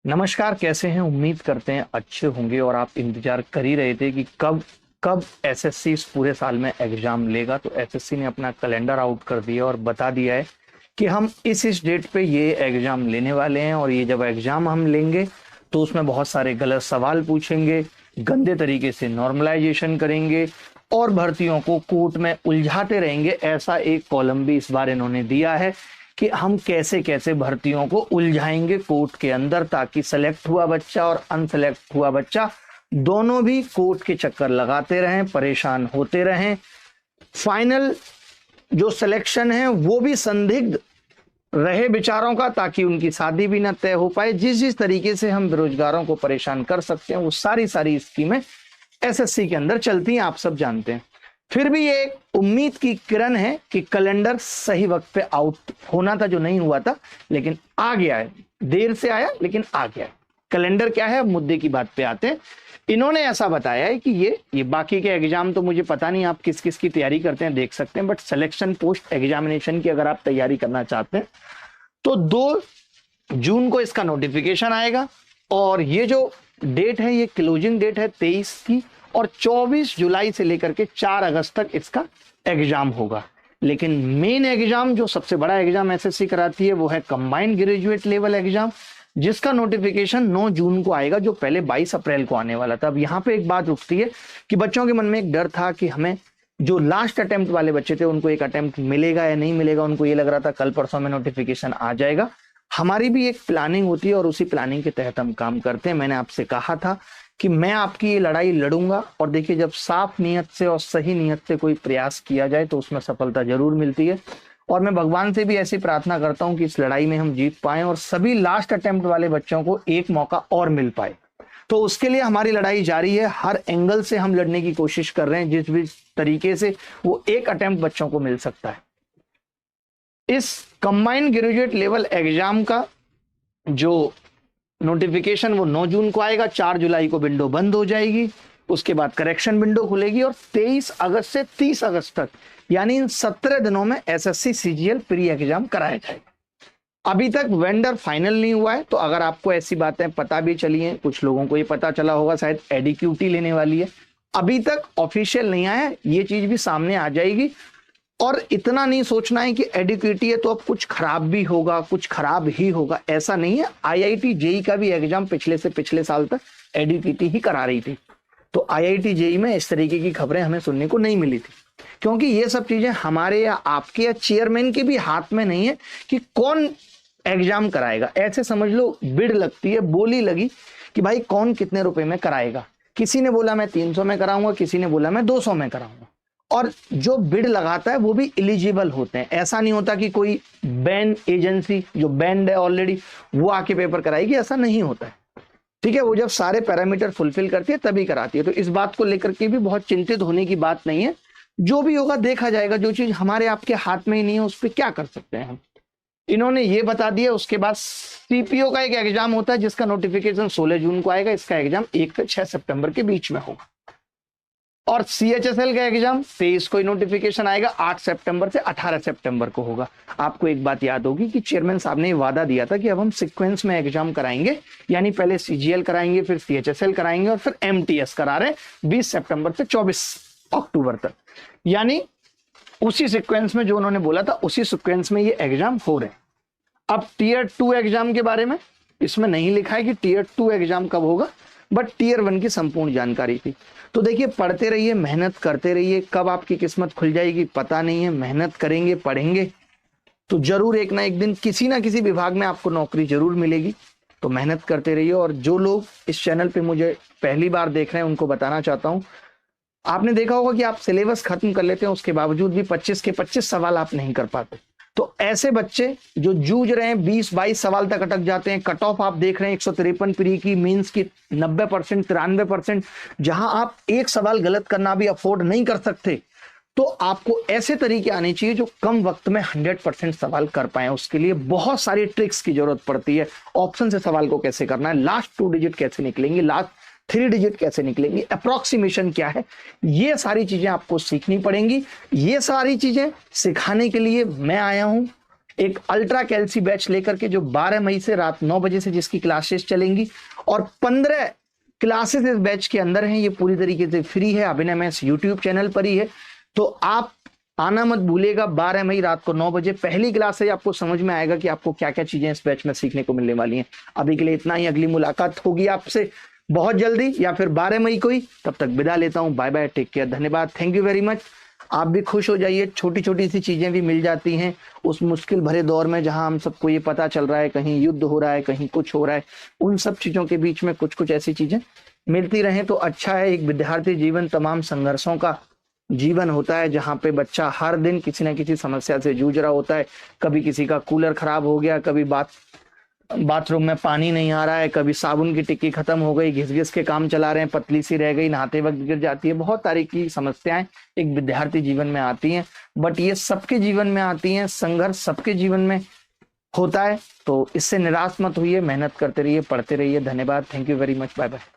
नमस्कार, कैसे हैं? उम्मीद करते हैं अच्छे होंगे। और आप इंतजार कर ही रहे थे कि कब कब एसएससी इस पूरे साल में एग्जाम लेगा। तो एसएससी ने अपना कैलेंडर आउट कर दिया और बता दिया है कि हम इस डेट पे ये एग्जाम लेने वाले हैं। और ये जब एग्जाम हम लेंगे तो उसमें बहुत सारे गलत सवाल पूछेंगे, गंदे तरीके से नॉर्मलाइजेशन करेंगे और भर्तियों को कोर्ट में उलझाते रहेंगे। ऐसा एक कॉलम भी इस बार इन्होंने दिया है कि हम कैसे कैसे भर्तियों को उलझाएंगे कोर्ट के अंदर, ताकि सेलेक्ट हुआ बच्चा और अनसेलेक्ट हुआ बच्चा दोनों भी कोर्ट के चक्कर लगाते रहें, परेशान होते रहें। फाइनल जो सिलेक्शन है वो भी संदिग्ध रहे बेचारों का, ताकि उनकी शादी भी ना तय हो पाए। जिस जिस तरीके से हम बेरोजगारों को परेशान कर सकते हैं वो सारी सारी स्कीमें एसएससी के अंदर चलती हैं, आप सब जानते हैं। फिर भी ये एक उम्मीद की किरण है कि कैलेंडर सही वक्त पे आउट होना था, जो नहीं हुआ था, लेकिन आ गया है। देर से आया लेकिन आ गया है। कैलेंडर क्या है, अब मुद्दे की बात पे आते हैं। इन्होंने ऐसा बताया है कि ये बाकी के एग्जाम तो मुझे पता नहीं आप किस किस की तैयारी करते हैं, देख सकते हैं, बट सिलेक्शन पोस्ट एग्जामिनेशन की अगर आप तैयारी करना चाहते हैं तो 2 जून को इसका नोटिफिकेशन आएगा। और ये जो डेट है, ये क्लोजिंग डेट है 23 की, और 24 जुलाई से लेकर के 4 अगस्त तक इसका एग्जाम होगा। लेकिन मेन एग्जाम, जो सबसे बड़ा एग्जाम एसएससी कराती है, वो है कंबाइंड ग्रेजुएट लेवल एग्जाम, जिसका नोटिफिकेशन 9 जून को आएगा, जो पहले 22 अप्रैल को आने वाला था। अब यहाँ पे एक बात उठती है कि बच्चों के मन में एक डर था कि हमें जो लास्ट अटेम्प्ट वाले बच्चे थे उनको एक अटेम्प्ट मिलेगा या नहीं मिलेगा। उनको ये लग रहा था कल परसों में नोटिफिकेशन आ जाएगा। हमारी भी एक प्लानिंग होती है और उसी प्लानिंग के तहत हम काम करते हैं। मैंने आपसे कहा था कि मैं आपकी ये लड़ाई लड़ूंगा, और देखिए, जब साफ नियत से और सही नियत से कोई प्रयास किया जाए तो उसमें सफलता जरूर मिलती है। और मैं भगवान से भी ऐसी प्रार्थना करता हूं कि इस लड़ाई में हम जीत पाए और सभी लास्ट अटेम्प्ट वाले बच्चों को एक मौका और मिल पाए। तो उसके लिए हमारी लड़ाई जारी है। हर एंगल से हम लड़ने की कोशिश कर रहे हैं, जिस भी तरीके से वो एक अटेम्प्ट बच्चों को मिल सकता है। इस कंबाइंड ग्रेजुएट लेवल एग्जाम का जो नोटिफिकेशन वो 9 जून को आएगा। 4 जुलाई को विंडो बंद हो जाएगी, उसके बाद करेक्शन विंडो खुलेगी और 23 अगस्त से 30 अगस्त तक, यानी इन 17 दिनों में एसएससी सीजीएल प्री एग्जाम कराया जाएगा। अभी तक वेंडर फाइनल नहीं हुआ है, तो अगर आपको ऐसी बातें पता भी चली हैं, कुछ लोगों को ये पता चला होगा शायद एडीक्यूटी लेने वाली है, अभी तक ऑफिशियल नहीं आया। ये चीज भी सामने आ जाएगी। और इतना नहीं सोचना है कि एडिक्यूटी है तो अब कुछ खराब भी होगा, कुछ खराब ही होगा, ऐसा नहीं है। आईआईटी जेई का भी एग्जाम पिछले से पिछले साल तक एडिक्यूटी ही करा रही थी, तो आईआईटी जेई में इस तरीके की खबरें हमें सुनने को नहीं मिली थी। क्योंकि ये सब चीजें हमारे या आपके या चेयरमैन के भी हाथ में नहीं है कि कौन एग्जाम कराएगा। ऐसे समझ लो बिड लगती है, बोली लगी कि भाई कौन कितने रुपए में कराएगा। किसी ने बोला मैं 300 में कराऊंगा, किसी ने बोला मैं 200 में कराऊंगा। और जो बिड लगाता है वो भी एलिजिबल होते हैं। ऐसा नहीं होता कि कोई बैन एजेंसी जो बैंड है ऑलरेडी वो आके पेपर कराएगी, ऐसा नहीं होता है। ठीक है, वो जब सारे पैरामीटर फुलफिल करती है तभी कराती है। तो इस बात को लेकर के भी बहुत चिंतित होने की बात नहीं है। जो भी होगा देखा जाएगा। जो चीज हमारे आपके हाथ में ही नहीं है उस पर क्या कर सकते हैं हम। इन्होंने ये बता दिया। उसके बाद सीपीओ का एक एग्जाम होता है जिसका नोटिफिकेशन 16 जून को आएगा। इसका एग्जाम 1 से 6 सितंबर के बीच में होगा। और सीएचएसएल का एग्जाम 23 को नोटिफिकेशन आएगा, 8 सितंबर से 18 सितंबर को होगा। आपको एक बात याद होगी कि चेयरमैन साहब ने वादा दिया था कि अब हम सीक्वेंस में एग्जाम कराएंगे, यानी पहले सीजीएल कराएंगे, फिर सीएचएसएल कराएंगे और फिर एमटीएस करा रहे 20 सितंबर से 24 अक्टूबर तक। यानी उसी सीक्वेंस में जो उन्होंने बोला था उसी सीक्वेंस में ये एग्जाम हो रहे हैं। अब टीयर 2 एग्जाम के बारे में इसमें नहीं लिखा है कि टीयर 2 एग्जाम कब होगा, बट टीयर 1 की संपूर्ण जानकारी थी। तो देखिए, पढ़ते रहिए, मेहनत करते रहिए। कब आपकी किस्मत खुल जाएगी पता नहीं है। मेहनत करेंगे, पढ़ेंगे तो जरूर एक ना एक दिन किसी ना किसी विभाग में आपको नौकरी जरूर मिलेगी। तो मेहनत करते रहिए। और जो लोग इस चैनल पे मुझे पहली बार देख रहे हैं उनको बताना चाहता हूं, आपने देखा होगा कि आप सिलेबस खत्म कर लेते हैं, उसके बावजूद भी 25 के 25 सवाल आप नहीं कर पाते। तो ऐसे बच्चे जो जूझ रहे हैं, 20-22 सवाल तक अटक जाते हैं। कट ऑफ आप देख रहे हैं 153 प्री की, मींस की 90%, 93%, जहां आप एक सवाल गलत करना भी अफोर्ड नहीं कर सकते। तो आपको ऐसे तरीके आने चाहिए जो कम वक्त में 100% सवाल कर पाए। उसके लिए बहुत सारी ट्रिक्स की जरूरत पड़ती है। ऑप्शन से सवाल को कैसे करना है, लास्ट 2 डिजिट कैसे निकलेंगे, लास्ट 3 डिजिट कैसे निकलेंगी, अप्रोक्सीमेशन क्या है, ये सारी चीजें आपको सीखनी पड़ेंगी। ये सारी चीजें सिखाने के लिए मैं आया हूं। एक अल्ट्रा कैल्सी बैच लेकर के, जो 12 मई से रात 9 बजे से जिसकी क्लासेस चलेंगी, और 15 क्लासेस इस बैच के अंदर हैं। ये पूरी तरीके से फ्री है, अभिनय मैथ्स यूट्यूब चैनल पर ही है, तो आप आना मत भूलिएगा। 12 मई रात को 9 बजे पहली क्लास है, आपको समझ में आएगा कि आपको क्या क्या चीजें इस बैच में सीखने को मिलने वाली हैं। अभी के लिए इतना ही, अगली मुलाकात होगी आपसे बहुत जल्दी, या फिर 12 मई को ही। तब तक विदा लेता हूं, बाय बाय, टेक केयर, धन्यवाद, थैंक यू वेरी मच। आप भी खुश हो जाइए, छोटी छोटी सी चीजें भी मिल जाती हैं उस मुश्किल भरे दौर में, जहां हम सबको ये पता चल रहा है कहीं युद्ध हो रहा है, कहीं कुछ हो रहा है। उन सब चीजों के बीच में कुछ कुछ ऐसी चीजें मिलती रहें तो अच्छा है। एक विद्यार्थी जीवन तमाम संघर्षों का जीवन होता है, जहाँ पे बच्चा हर दिन किसी न किसी समस्या से जूझ रहा होता है। कभी किसी का कूलर खराब हो गया, कभी बाथरूम में पानी नहीं आ रहा है, कभी साबुन की टिक्की खत्म हो गई, घिस घिस के काम चला रहे हैं, पतली सी रह गई, नहाते वक्त गिर जाती है। बहुत सारी की समस्याएं एक विद्यार्थी जीवन में आती हैं, बट ये सबके जीवन में आती हैं, संघर्ष सबके जीवन में होता है। तो इससे निराश मत होइए, मेहनत करते रहिए, पढ़ते रहिए। धन्यवाद, thank you very much, bye bye.